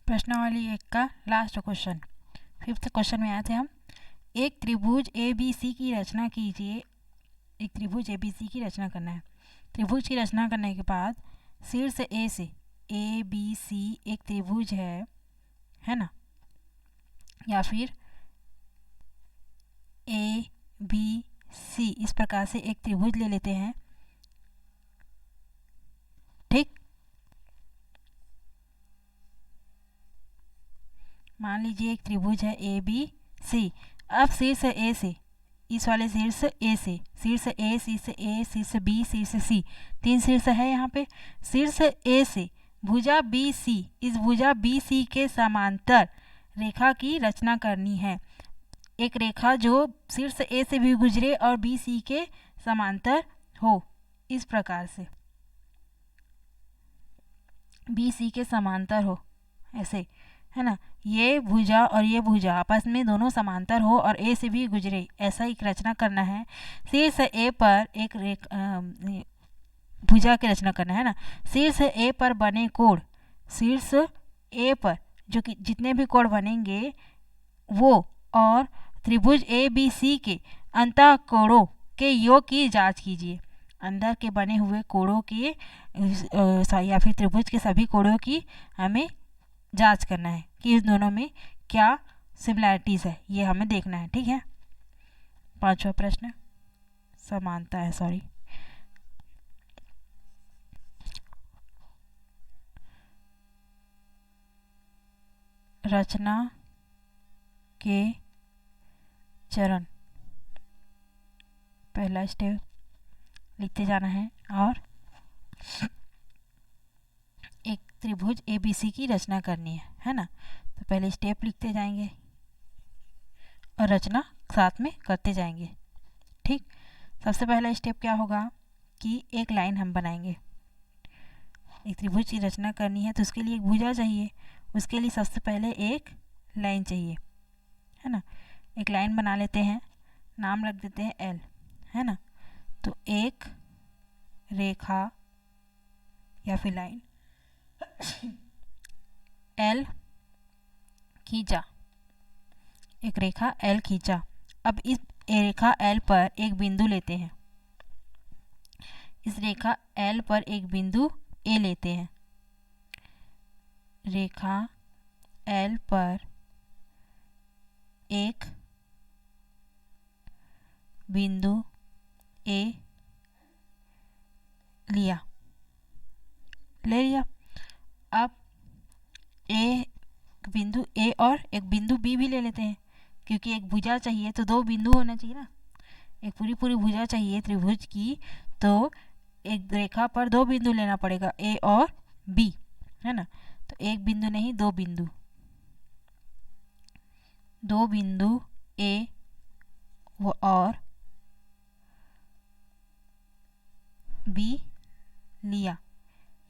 प्रश्नावली 1 का last question, 5th question में आए थे हम। एक त्रिभुज ए बी सी की रचना कीजिए। एक त्रिभुज ए बी सी की रचना करना है। त्रिभुज की रचना करने के बाद शीर्ष ए से ए बी सी एक त्रिभुज है ना, या फिर ए बी सी इस प्रकार से एक त्रिभुज ले लेते हैं। ठीक, मान लीजिए एक त्रिभुज है ए बी सी। अब शीर्ष ए से, इस वाले शीर्ष ए से, शीर्ष ए, शीर्ष ए, शीर्ष बी, शीर्ष सी, 3 शीर्ष है यहाँ पे। शीर्ष ए से भुजा बी सी, इस भुजा बी सी के समांतर रेखा की रचना करनी है। एक रेखा जो शीर्ष ए से भी गुजरे और बी सी के समांतर हो, इस प्रकार से बी सी के समांतर हो, ऐसे है ना। ये भुजा और ये भुजा आपस में दोनों समांतर हो और ए से भी गुजरे, ऐसा एक रचना करना है। शीर्ष ए पर एक भुजा की रचना करना है ना। शीर्ष ए पर बने कोण, शीर्ष ए पर जो कि जितने भी कोण बनेंगे वो, और त्रिभुज ए बी सी के अंतः कोणों के योग की जांच कीजिए। अंदर के बने हुए कोणों के या फिर त्रिभुज के सभी कोणों की हमें जांच करना है कि इस दोनों में क्या सिमिलैरिटीज़ है, ये हमें देखना है। ठीक है, 5वां प्रश्न समानता है, सॉरी। रचना के चरण, पहला स्टेप लिखते जाना है और एक त्रिभुज ए बी सी की रचना करनी है ना। तो पहले स्टेप लिखते जाएंगे और रचना साथ में करते जाएंगे। ठीक, सबसे पहला स्टेप क्या होगा कि एक लाइन हम बनाएंगे। एक त्रिभुज की रचना करनी है तो उसके लिए एक भुजा चाहिए, उसके लिए सबसे पहले एक लाइन चाहिए, है ना। एक लाइन बना लेते हैं, नाम रख देते हैं एल, है ना। तो एक रेखा या फिर लाइन एल खींचा, एक रेखा एल खींचा। अब इस रेखा एल पर एक बिंदु लेते हैं, इस रेखा एल पर एक बिंदु ए लेते हैं। रेखा एल पर एक बिंदु ए ले लिया। अब बिंदु ए और एक बिंदु बी भी ले लेते हैं, क्योंकि एक भुजा चाहिए तो 2 बिंदु होना चाहिए ना। एक पूरी भुजा चाहिए त्रिभुज की, तो एक रेखा पर 2 बिंदु लेना पड़ेगा, ए और बी, है ना। तो एक बिंदु नहीं, 2 बिंदु, 2 बिंदु ए और बी लिया,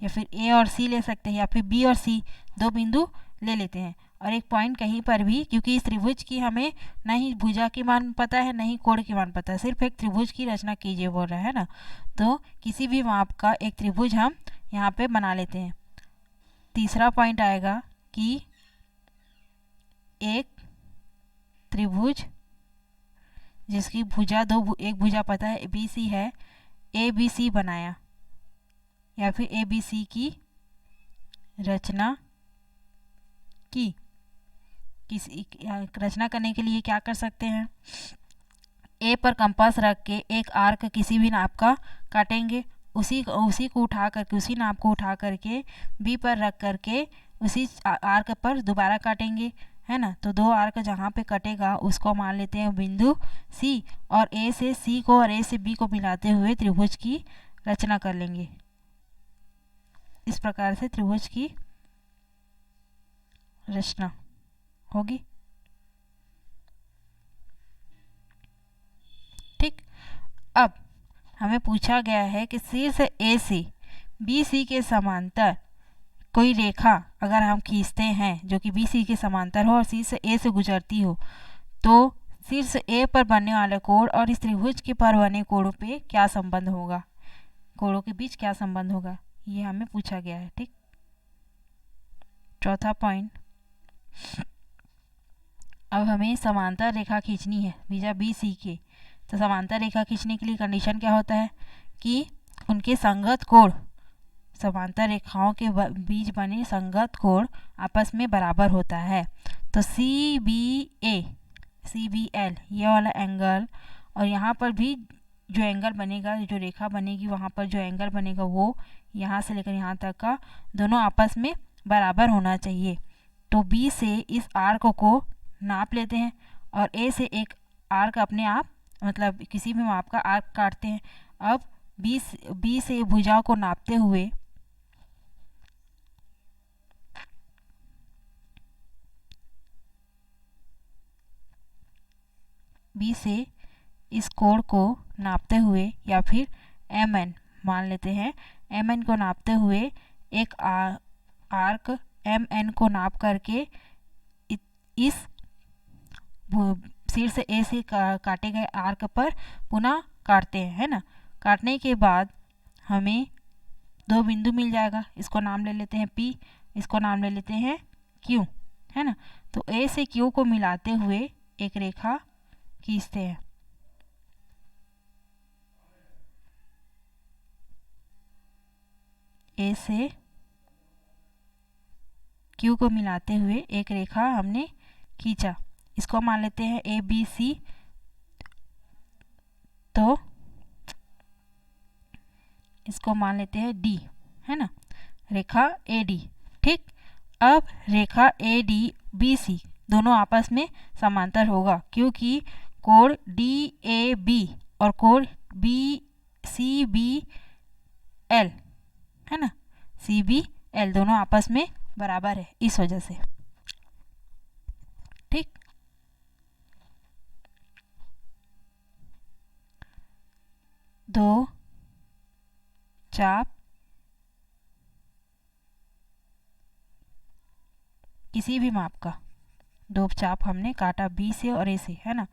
या फिर ए और सी ले सकते हैं, या फिर बी और सी 2 बिंदु ले लेते हैं। और एक पॉइंट कहीं पर भी, क्योंकि इस त्रिभुज की हमें ना ही भुजा की मान पता है, ना ही कोण की मान पता है, सिर्फ एक त्रिभुज की रचना कीजिए बोल रहा है ना। तो किसी भी माप का एक त्रिभुज हम यहाँ पे बना लेते हैं। तीसरा पॉइंट आएगा कि एक त्रिभुज जिसकी भुजा एक भुजा पता है बी सी है, ए बी सी बनाया, या फिर ए बी सी की रचना की। किसी रचना करने के लिए क्या कर सकते हैं, ए पर कंपास रख के एक आर्क किसी भी नाप का काटेंगे, उसी को उठा करके, उसी नाप को उठा करके बी पर रख करके उसी आर्क पर दोबारा काटेंगे, है ना। तो 2 आर्क जहाँ पे कटेगा उसको मान लेते हैं बिंदु सी, और ए से सी को और ए से बी को मिलाते हुए त्रिभुज की रचना कर लेंगे। इस प्रकार से त्रिभुज की रचना होगी। ठीक, अब हमें पूछा गया है कि शीर्ष ए से बी सी के समांतर कोई रेखा अगर हम खींचते हैं जो कि बी सी के समांतर हो और शीर्ष ए से गुजरती हो, तो शीर्ष ए पर बनने वाले कोण और इस त्रिभुज के पर बने कोणों पे क्या संबंध होगा, कोणों के बीच क्या संबंध होगा, ये हमें पूछा गया है। ठीक, चौथा पॉइंट अब हमें समांतर रेखा खींचनी है भुजा बी सी के। तो समांतर रेखा खींचने के लिए कंडीशन क्या होता है कि उनके संगत कोण, समांतर रेखाओं के बीच बने संगत कोण आपस में बराबर होता है। तो सी बी एल ये वाला एंगल, और यहाँ पर भी जो एंगल बनेगा, जो रेखा बनेगी वहाँ पर जो एंगल बनेगा वो यहाँ से लेकर यहाँ तक का दोनों आपस में बराबर होना चाहिए। तो बी से इस आर्क को नाप लेते हैं और ए से एक आर्क अपने आप, मतलब किसी भी माप का आर्क काटते हैं। अब बी से भुजा को नापते हुए बी से इस कोण को नापते हुए या फिर एम एन मान लेते हैं, एम एन को नापते हुए एक आर्क एम एन को नाप करके इस शीर्ष ए से काटे गए आर्क पर पुनः काटते हैं, है ना। काटने के बाद हमें दो बिंदु मिल जाएगा, इसको नाम ले लेते हैं P, इसको नाम ले लेते हैं Q, है ना। तो A से Q को मिलाते हुए एक रेखा खींचते हैं। A से Q को मिलाते हुए एक रेखा हमने खींचा, इसको मान लेते हैं ABC। तो इसको मान लेते हैं D, है ना, रेखा AD। ठीक, अब रेखा AD BC दोनों आपस में समांतर होगा क्योंकि कोण DAB और कोण CBL, है ना, CBL दोनों आपस में बराबर है, इस वजह से। ठीक, दो चाप किसी भी माप का, दो चाप हमने काटा बी से और ए से, है ना,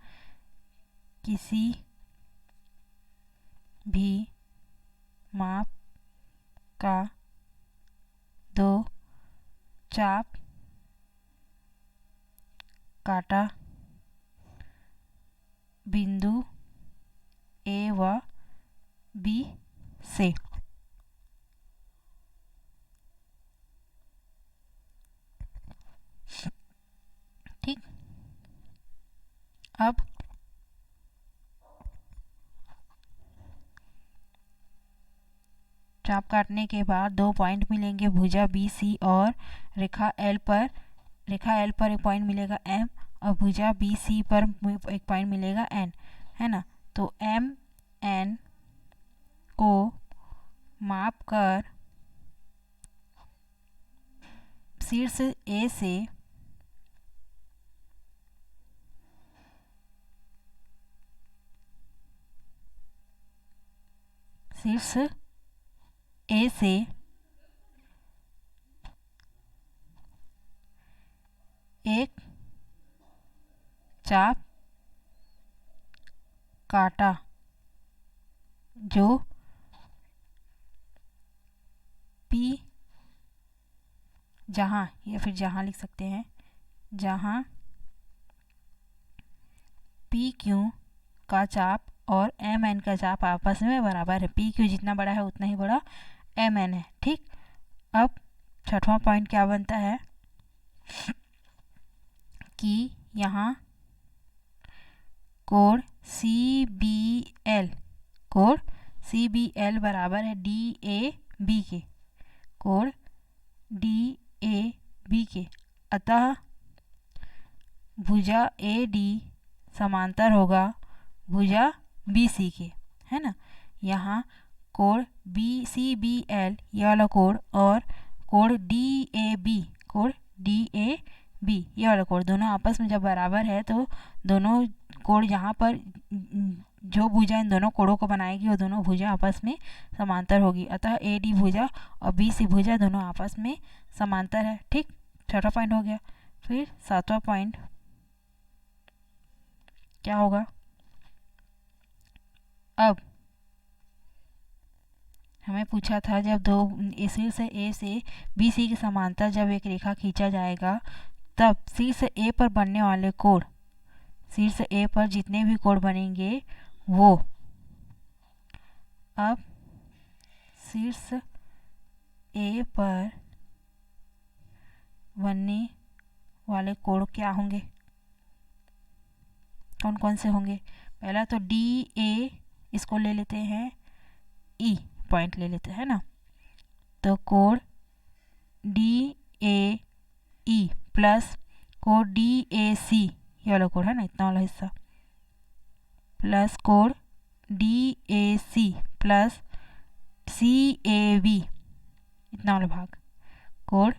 किसी भी माप का दो चाप काटा बिंदु ए व बी से। ठीक, अब चाप काटने के बाद दो पॉइंट मिलेंगे भुजा बी सी और रेखा एल पर एक पॉइंट मिलेगा एम और भुजा बी सी पर एक पॉइंट मिलेगा एन, है ना। तो एम एन को माप कर शीर्ष ए से एक चाप काटा जो P, जहाँ, या फिर जहाँ लिख सकते हैं, जहाँ PQ का चाप और MN का चाप आपस में बराबर है। PQ जितना बड़ा है उतना ही बड़ा MN है। ठीक, अब छठवां पॉइंट क्या बनता है कि यहाँ कोण CBL बराबर है DAB के, कोण DAB के, अतः भुजा AD समांतर होगा भुजा BC के, है ना। यहाँ कोण CBL ये वाला कोण और कोण DAB ये वाला कोण दोनों आपस में जब बराबर है तो दोनों कोण यहाँ पर जो भुजा इन दोनों कोणों को बनाएगी वो दोनों भुजा आपस में समांतर होगी, अतः AD भुजा और BC भुजा दोनों आपस में समांतर है। ठीक, छठा पॉइंट हो गया। फिर सातवां पॉइंट क्या होगा, अब हमें पूछा था जब दो शीर्ष ए से BC के समांतर जब एक रेखा खींचा जाएगा तब शीर्ष ए पर बनने वाले कोण, शीर्ष ए पर जितने भी कोण बनेंगे वो, अब शीर्ष ए पर बनने वाले कोण क्या होंगे, कौन कौन से होंगे? पहला तो डी ए, इसको ले लेते हैं ई पॉइंट ले लेते हैं ना, तो कोण डी ए ई प्लस कोण डी ए सी, ये वाला कोण है ना, इतना वाला हिस्सा, प्लस कोण D A C plus C A B, इतना वाला भाग, कोण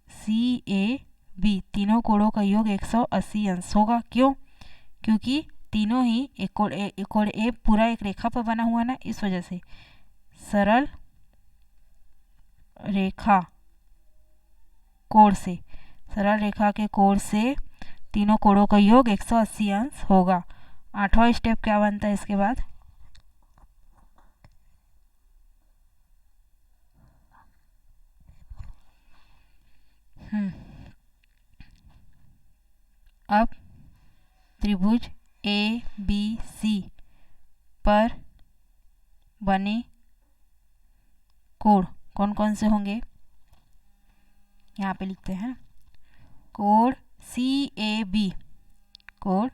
सी ए बी, तीनों कोणों का योग 180 अंश होगा। क्यों? क्योंकि तीनों ही एक कोण ए पूरा एक रेखा पर बना हुआ ना, इस वजह से सरल रेखा कोण से, सरल रेखा के कोण से तीनों कोणों का योग 180 अंश होगा। 8वां स्टेप क्या बनता है इसके बाद? अब त्रिभुज ए बी सी पर बने कोण कौन कौन से होंगे, यहाँ पे लिखते हैं। कोण सी ए बी, कोण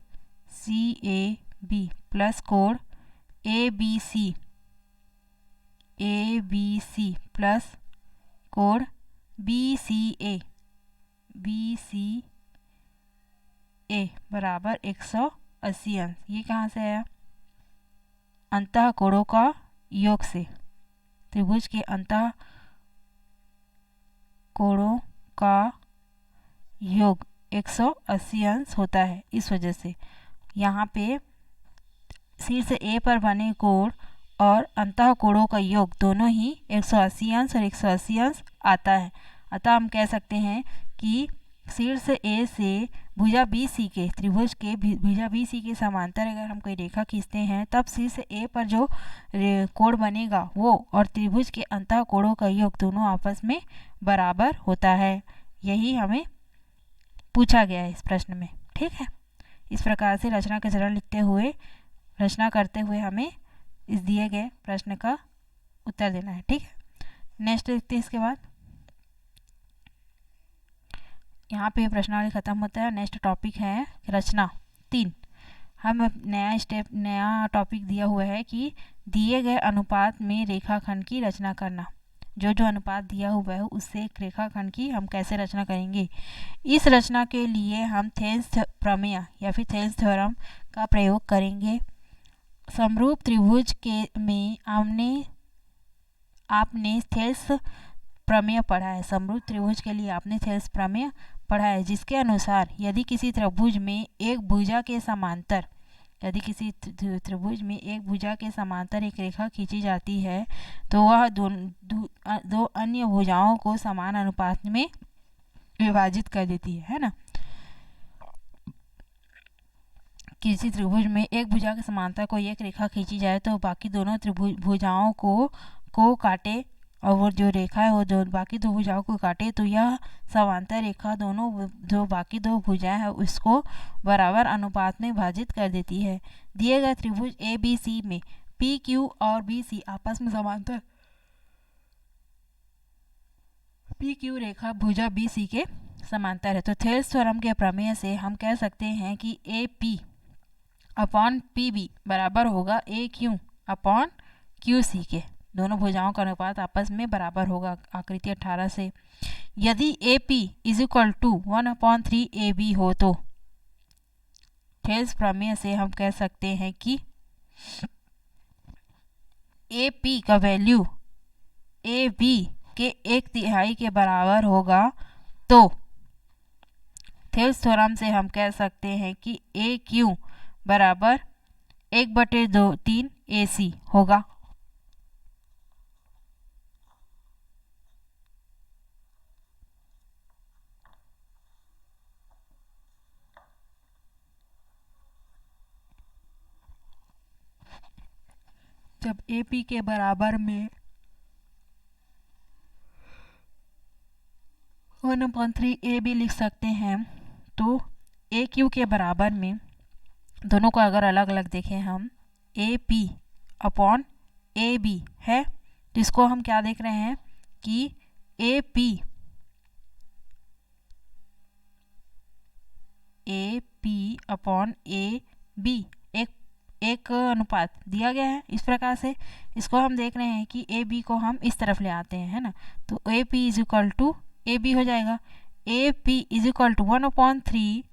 सी ए बी प्लस कोण ए बी सी प्लस कोण बी सी ए बराबर 180 अंश। ये कहाँ से आया? अंतः कोणों का योग से, त्रिभुज के अंतः कोणों का योग 180 अंश होता है। इस वजह से यहाँ पे शीर्ष ए पर बने कोण और अंतः कोणों का योग दोनों ही 180 अंश और 180 अंश आता है। अतः हम कह सकते हैं कि शीर्ष ए से भुजा बी सी के, त्रिभुज के भुजा बी सी के समांतर अगर हम कोई रेखा खींचते हैं, तब शीर्ष ए पर जो कोण बनेगा वो और त्रिभुज के अंतः कोणों का योग दोनों आपस में बराबर होता है। यही हमें पूछा गया है इस प्रश्न में। ठीक है, इस प्रकार से रचना के चरण लिखते हुए, रचना करते हुए हमें इस दिए गए प्रश्न का उत्तर देना है। ठीक है, नेक्स्ट लिखते हैं। इसके बाद यहाँ पे प्रश्नावली खत्म होता है। नेक्स्ट टॉपिक है रचना 3। हम नया टॉपिक दिया हुआ है कि दिए गए अनुपात में रेखाखंड की रचना करना। जो अनुपात दिया हुआ है उससे एक रेखाखंड की हम कैसे रचना करेंगे। इस रचना के लिए हम थेल्स प्रमेय या फिर थेल्स थ्योरम का प्रयोग करेंगे। समरूप त्रिभुज के में आपने थेल्स प्रमेय पढ़ा है। समरूप त्रिभुज के लिए आपने थेल्स प्रमेय पढ़ा है, जिसके अनुसार यदि किसी त्रिभुज में एक भुजा के समांतर, यदि किसी त्रिभुज में एक भुजा के समांतर एक रेखा खींची जाती है तो वह दो अन्य भुजाओं को समान अनुपात में विभाजित कर देती है ना। किसी त्रिभुज में एक भुजा के समांतर कोई एक रेखा खींची जाए तो बाकी दोनों भुजाओं को काटे, और वो जो रेखा है वो जो बाकी दो भुजाओं को काटे, तो यह समांतर रेखा जो बाकी दो भुजाएं हैं उसको बराबर अनुपात में विभाजित कर देती है। दिए गए त्रिभुज ए बी सी में पी क्यू और बी सी आपस में समांतर पी क्यू रेखा भुजा बी सी के समांतर है। तो थेल्स थ्योरम के प्रमेय से हम कह सकते हैं कि A P upon P B बराबर होगा A Q upon Q C के। दोनों भुजाओं का अनुपात आपस में बराबर होगा आकृति 18 से। यदि A P is equal to 1/3 A B हो तो थेल्स प्रमेय से हम कह सकते हैं कि ए पी का वैल्यू ए बी के 1/3 के बराबर होगा। तो थेल्स थ्योरम से हम कह सकते हैं कि ए क्यू बराबर 1/3 ए सी होगा। जब ए पी के बराबर में 1/3 ए बी लिख सकते हैं, तो ए क्यू के बराबर में दोनों को अगर अलग अलग देखें हम, A P upon A B है, तो इसको हम क्या देख रहे हैं कि A P upon A B एक अनुपात दिया गया है। इस प्रकार से इसको हम देख रहे हैं कि ए बी को हम इस तरफ ले आते हैं, है ना, तो A P is equal to A B हो जाएगा। A P is equal to 1/3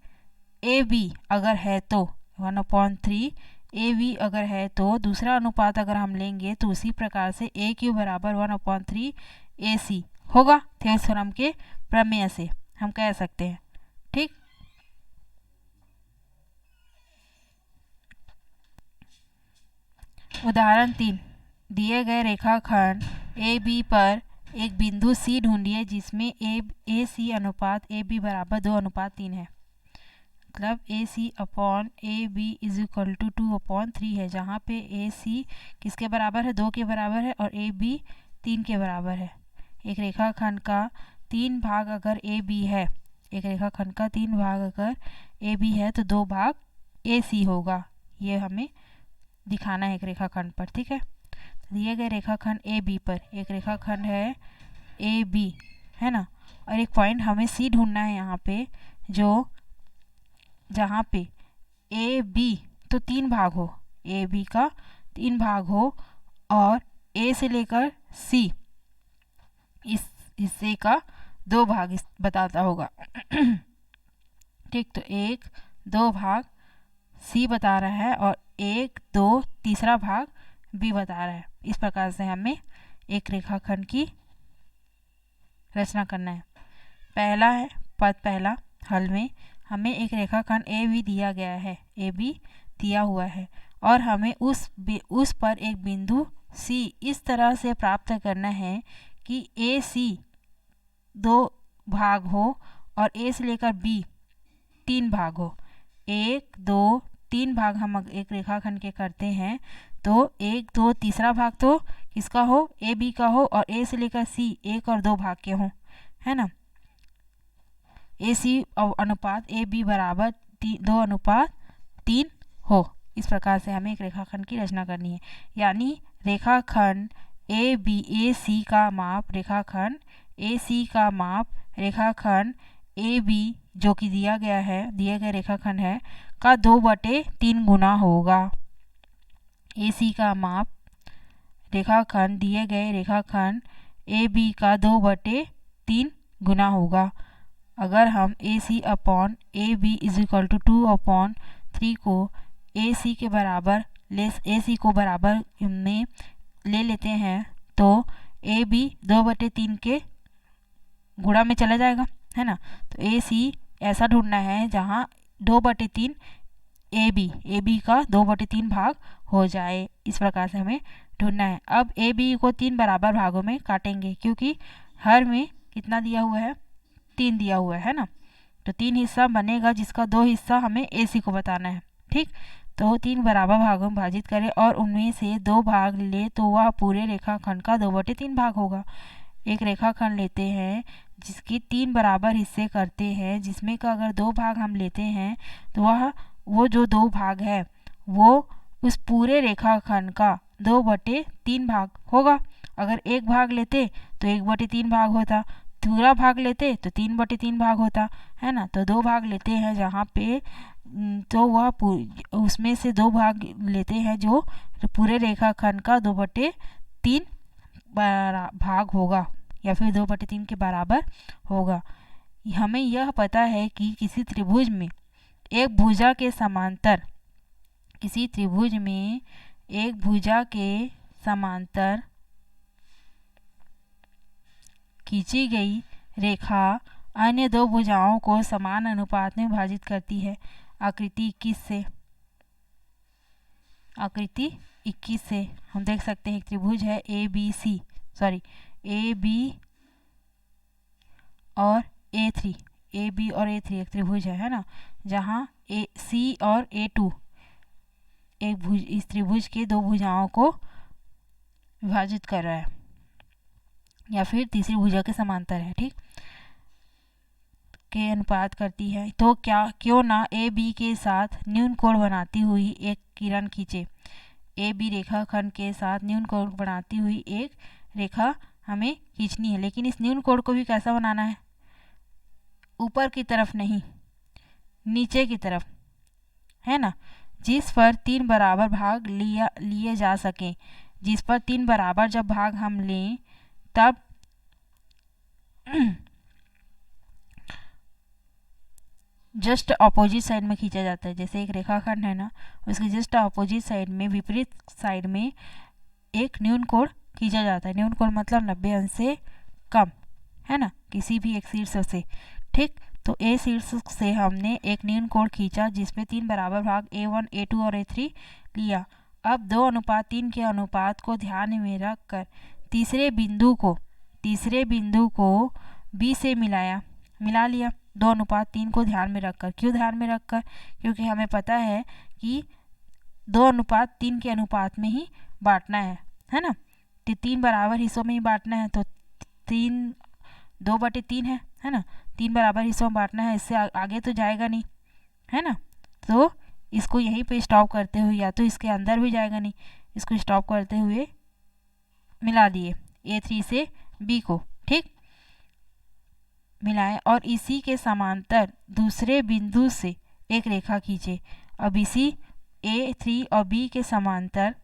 A B अगर है तो 1/3 ए बी अगर है तो दूसरा अनुपात अगर हम लेंगे तो उसी प्रकार से ए क्यू बराबर 1/3 ए सी होगा। थेवेनिन थ्योरम के प्रमेय से हम कह सकते हैं। ठीक, उदाहरण 3, दिए गए रेखाखंड ए बी पर एक बिंदु सी ढूंढिए जिसमें ए सी अनुपात ए बी बराबर 2/3 है। मतलब A C upon A B is equal to 2/3 है, जहाँ पे ए सी किसके बराबर है, 2 के बराबर है, और ए बी 3 के बराबर है। एक रेखाखंड का 3 भाग अगर ए बी है, एक रेखाखंड का 3 भाग अगर ए बी है तो 2 भाग ए सी होगा। ये हमें दिखाना है एक रेखाखंड पर। ठीक है, दिए गए रेखाखंड ए बी पर एक रेखाखंड है ए बी, है ना, और एक पॉइंट हमें सी ढूंढना है यहाँ पे, जो जहाँ पे ए बी तो 3 भाग हो, ए बी का 3 भाग हो और ए से लेकर सी इस हिस्से का 2 भाग बताता होगा। ठीक, तो 1 2 भाग सी बता रहा है और 1 2 तीसरा भाग बी बता रहा है। इस प्रकार से हमें एक रेखाखंड की रचना करना है। पहला है पद पहला, हल में हमें एक रेखाखंड ए बी दिया गया है, ए बी दिया हुआ है, और हमें उस पर एक बिंदु सी इस तरह से प्राप्त करना है कि ए सी 2 भाग हो और ए से लेकर बी 3 भाग हो। 1 2 3 भाग हम एक रेखाखंड के करते हैं तो 1 2 तीसरा भाग तो किसका हो, ए बी का हो, और ए से लेकर सी 1 और 2 भाग के हों, है ना। ए सी अनुपात ए बी बराबर 2/3 हो। इस प्रकार से हमें एक रेखाखंड की रचना करनी है, यानी रेखाखंड ए बी ए सी का माप, रेखाखंड ए सी का माप रेखाखंड ए बी जो कि दिया गया है, दिए गए रेखाखंड है का 2/3 गुना होगा। ए सी का माप रेखाखंड दिए गए रेखाखंड ए बी का 2/3 गुना होगा। अगर हम A C upon A B is equal to 2/3 को ए सी के बराबर ए सी को बराबर में ले लेते हैं तो ए बी 2/3 के गुणा में चला जाएगा, है ना। तो ए सी ऐसा ढूंढना है जहाँ 2/3 ए बी का 2/3 भाग हो जाए। इस प्रकार से हमें ढूंढना है। अब ए बी को 3 बराबर भागों में काटेंगे, क्योंकि हर में कितना दिया हुआ है, 3 दिया हुआ है ना, तो 3 हिस्सा बनेगा जिसका 2 हिस्सा हमें ए सी को बताना है। ठीक, तो 3 बराबर भागों में विभाजित करें और उनमें से 2 भाग ले तो वह पूरे रेखाखंड का 2/3 भाग होगा। एक रेखाखंड लेते हैं जिसके 3 बराबर हिस्से करते हैं, जिसमें का अगर 2 भाग हम लेते हैं तो वो जो 2 भाग है वो उस पूरे रेखाखंड का 2/3 भाग होगा। अगर 1 भाग लेते तो 1/3 भाग होता, पूरा भाग लेते तो 3/3 भाग होता, है ना। तो 2 भाग लेते हैं जहाँ पे, तो वह उसमें से 2 भाग लेते हैं जो पूरे रेखाखंड का 2/3 भाग होगा या फिर 2/3 के बराबर होगा। हमें यह पता है कि किसी त्रिभुज में एक भुजा के समांतर, किसी त्रिभुज में एक भुजा के समांतर खींची गई रेखा अन्य 2 भुजाओं को समान अनुपात में विभाजित करती है। आकृति 21 से हम देख सकते हैं एक त्रिभुज है ए बी और A3, ए बी और A3 एक त्रिभुज है ना, जहाँ सी और A2 इस त्रिभुज के 2 भुजाओं को विभाजित कर रहा है या फिर तीसरी भुजा के समांतर है। ठीक, के अनुपात करती है, तो क्यों ना ए बी के साथ न्यून कोण बनाती हुई एक किरण खींचे। ए बी रेखाखंड के साथ न्यून कोण बनाती हुई एक रेखा हमें खींचनी है, लेकिन इस न्यून कोण को भी कैसा बनाना है, ऊपर की तरफ नहीं, नीचे की तरफ, है ना, जिस पर 3 बराबर भाग लिए जा सकें। जिस पर 3 बराबर जब भाग हम लें तब जस्ट अपोजिट साइड में खींचा जाता है। जैसे एक रेखाखंड है ना, उसके जस्ट अपोजिट साइड में, विपरीत साइड में एक न्यून कोण खींचा जाता है। न्यून कोण मतलब 90 अंश से कम, है ना, किसी भी एक शीर्ष से। ठीक, तो ए शीर्ष से हमने एक न्यून कोण खींचा जिसमें 3 बराबर भाग A1, A2 और A3 लिया। अब 2:3 के अनुपात को ध्यान में रखकर तीसरे बिंदु को B से मिला लिया। 2:3 को ध्यान में रखकर, क्यों ध्यान में रखकर, क्योंकि हमें पता है कि 2:3 के अनुपात में ही बांटना है ना, तो 3 बराबर हिस्सों में ही बांटना है, तो 2/3 है ना, 3 बराबर हिस्सों में बांटना है, इससे आगे तो जाएगा नहीं, है ना, तो इसको यहीं पे स्टॉप करते हुए, या तो इसके अंदर भी जाएगा नहीं, इसको स्टॉप करते हुए मिला दिए A3 से B को। ठीक, मिलाएं और इसी के समांतर दूसरे बिंदु से एक रेखा खींचे। अब इसी A3 और B के समांतर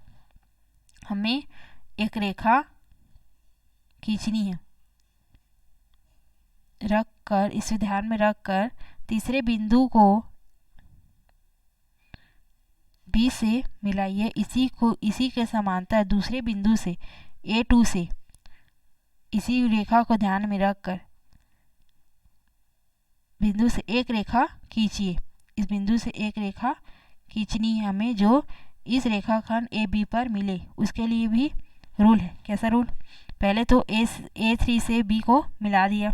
हमें एक रेखा खींचनी है। रखकर, इसे ध्यान में रखकर तीसरे बिंदु को B से मिलाइए। इसी के समांतर दूसरे बिंदु से A2 से इसी रेखा को ध्यान में रखकर बिंदु से एक रेखा खींचिए। इस बिंदु से एक रेखा खींचनी है हमें जो इस रेखाखंड AB पर मिले। उसके लिए भी रूल है। कैसा रूल, पहले तो A3 से B को मिला दिया।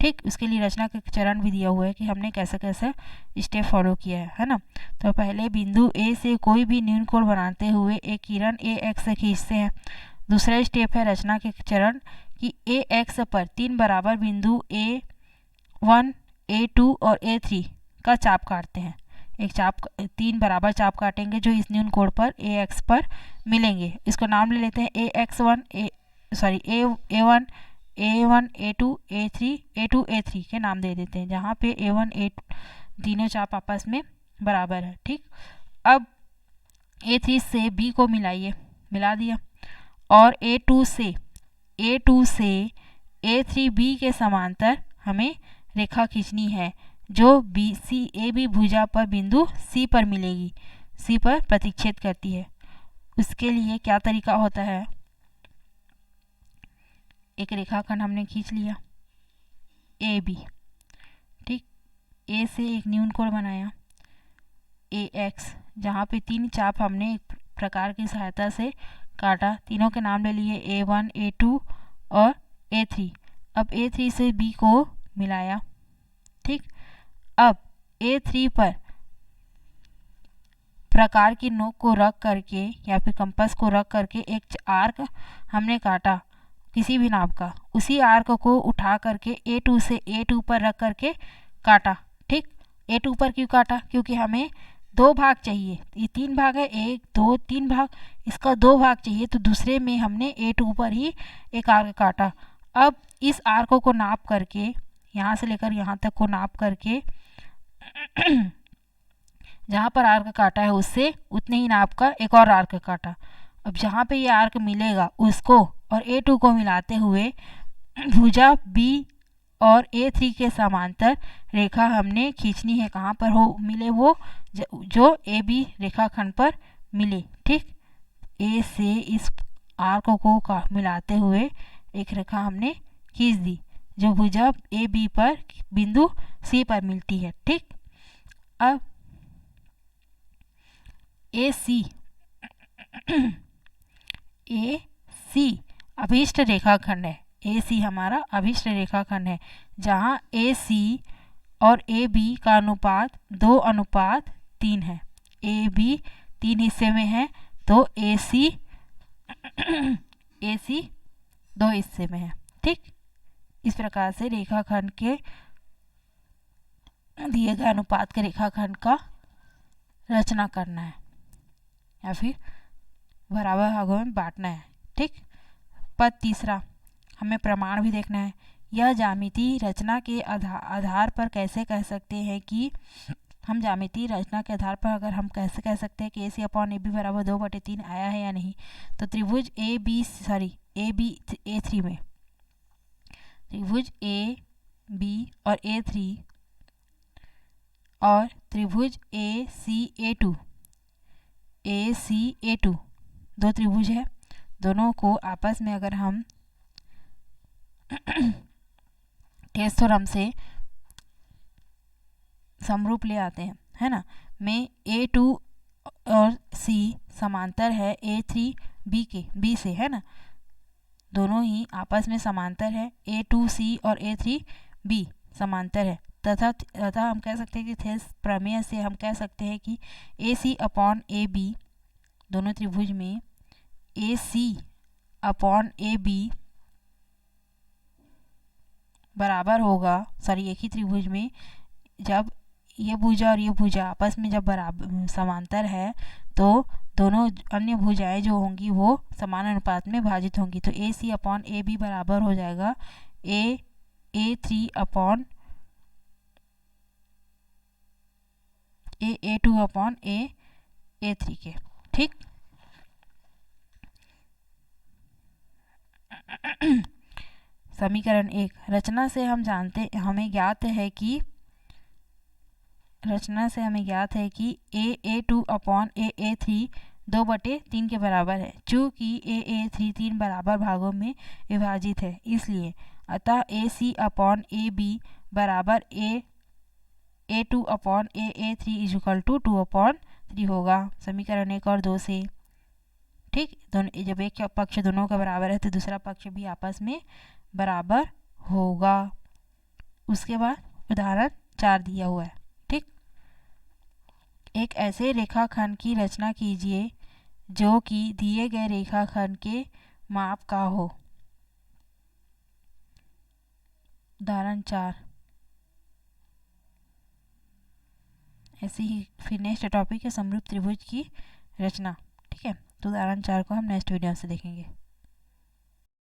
ठीक, उसके लिए रचना का चरण भी दिया हुआ है कि हमने कैसे कैसे स्टेप फॉलो किया है ना। तो पहले बिंदु A से कोई भी न्यून कोण बनाते हुए एक किरण AX से खींचते हैं। दूसरा स्टेप है रचना के चरण कि AX पर 3 बराबर बिंदु A1, A2 और A3 का चाप काटते हैं। 3 बराबर चाप काटेंगे जो इस न्यून कोण पर AX पर मिलेंगे। इसको नाम ले लेते हैं A1, A1, A2, A3 के नाम दे देते हैं, जहाँ पे A1, A2 तीनों चाप आपस में बराबर है। ठीक, अब A3 से B को मिला दिया और A2 से A3B के समांतर हमें रेखा खींचनी है जो AB भुजा पर बिंदु C पर मिलेगी, C पर प्रतिच्छेद करती है। उसके लिए क्या तरीका होता है, एक रेखाखंड हमने खींच लिया AB। ठीक, A से एक न्यून कोण बनाया AX, जहाँ पे 3 चाप हमने एक प्रकार की सहायता से काटा। तीनों के नाम ले लिए A1, A2 और A3। अब A3 से B को मिलाया। ठीक, अब A3 पर प्रकार की नोक को रख करके या फिर कंपास को रख करके एक आर्क हमने काटा किसी भी नाप का। उसी आर्क को उठा करके A2 से A2 पर रख करके काटा। ठीक, A2 पर क्यों काटा, क्योंकि हमें 2 भाग चाहिए। ये 3 भाग है, 1, 2, 3 भाग, इसका 2 भाग चाहिए, तो दूसरे में हमने A2 पर ही एक आर्क काटा। अब इस आर्क को नाप करके, यहाँ से लेकर यहाँ तक को नाप करके जहाँ पर आर्क काटा है उससे उतने ही नाप का एक और आर्क काटा। अब जहाँ पे ये आर्क मिलेगा उसको और A2 को मिलाते हुए भुजा B और A3 के समांतर रेखा हमने खींचनी है। कहाँ पर मिले वो, जो AB रेखाखंड पर मिले। ठीक, A से इस आर्क को मिलाते हुए एक रेखा हमने खींच दी जो भुजा AB पर बिंदु C पर मिलती है। ठीक, अब AC अभिष्ट रेखाखंड है। AC हमारा अभिष्ट रेखाखंड है, जहाँ AC और AB का अनुपात 2:3 है। AB 3 हिस्से में है तो AC 2 हिस्से में है। ठीक, इस प्रकार से रेखाखंड के दिए गए अनुपात के रेखाखंड का रचना करना है या फिर बराबर भागों में बांटना है। ठीक। पद तीसरा, हमें प्रमाण भी देखना है। यह ज्यामितीय रचना के आधार पर कैसे कह सकते हैं कि हम ज्यामितीय रचना के आधार पर अगर हम कैसे कह सकते हैं कि AC/AB बराबर 2/3 आया है या नहीं। तो त्रिभुज A3 में त्रिभुज AB और A3 और त्रिभुज ACA2 दो त्रिभुज है। दोनों को आपस में अगर हम टेस्ट थ्योरम से समरूप ले आते हैं, है ना, में A2 और C समांतर है A3B से, है ना, दोनों ही आपस में समांतर है। A2C और A3B समांतर है तथा हम कह सकते हैं कि थेल्स प्रमेय से हम कह सकते हैं कि AC/AB दोनों त्रिभुज में AC/AB बराबर होगा, सॉरी एक ही त्रिभुज में जब ये भुजा और ये भुजा आपस में जब बराबर समांतर है तो दोनों अन्य भुजाएं जो होंगी वो समान अनुपात में भाजित होंगी। तो AC/AB बराबर हो जाएगा A2/A3 के। ठीक। समीकरण 1, रचना से हमें ज्ञात है कि A2/A3 2/3 के बराबर है। चूँकि A3 3 बराबर भागों में विभाजित है, इसलिए अतः AC/AB बराबर A2/A3 2/3 होगा समीकरण 1 और 2 से। ठीक। दोनों जब एक पक्ष दोनों का बराबर है तो दूसरा पक्ष भी आपस में बराबर होगा। उसके बाद उदाहरण 4 दिया हुआ है। ठीक। एक ऐसे रेखाखंड की रचना कीजिए जो कि दिए गए रेखाखंड के माप का हो। उदाहरण 4 ऐसे ही फिर नेक्स्ट टॉपिक है समरूप त्रिभुज की रचना। ठीक है। तो उदाहरण 4 को हम नेक्स्ट वीडियो से देखेंगे।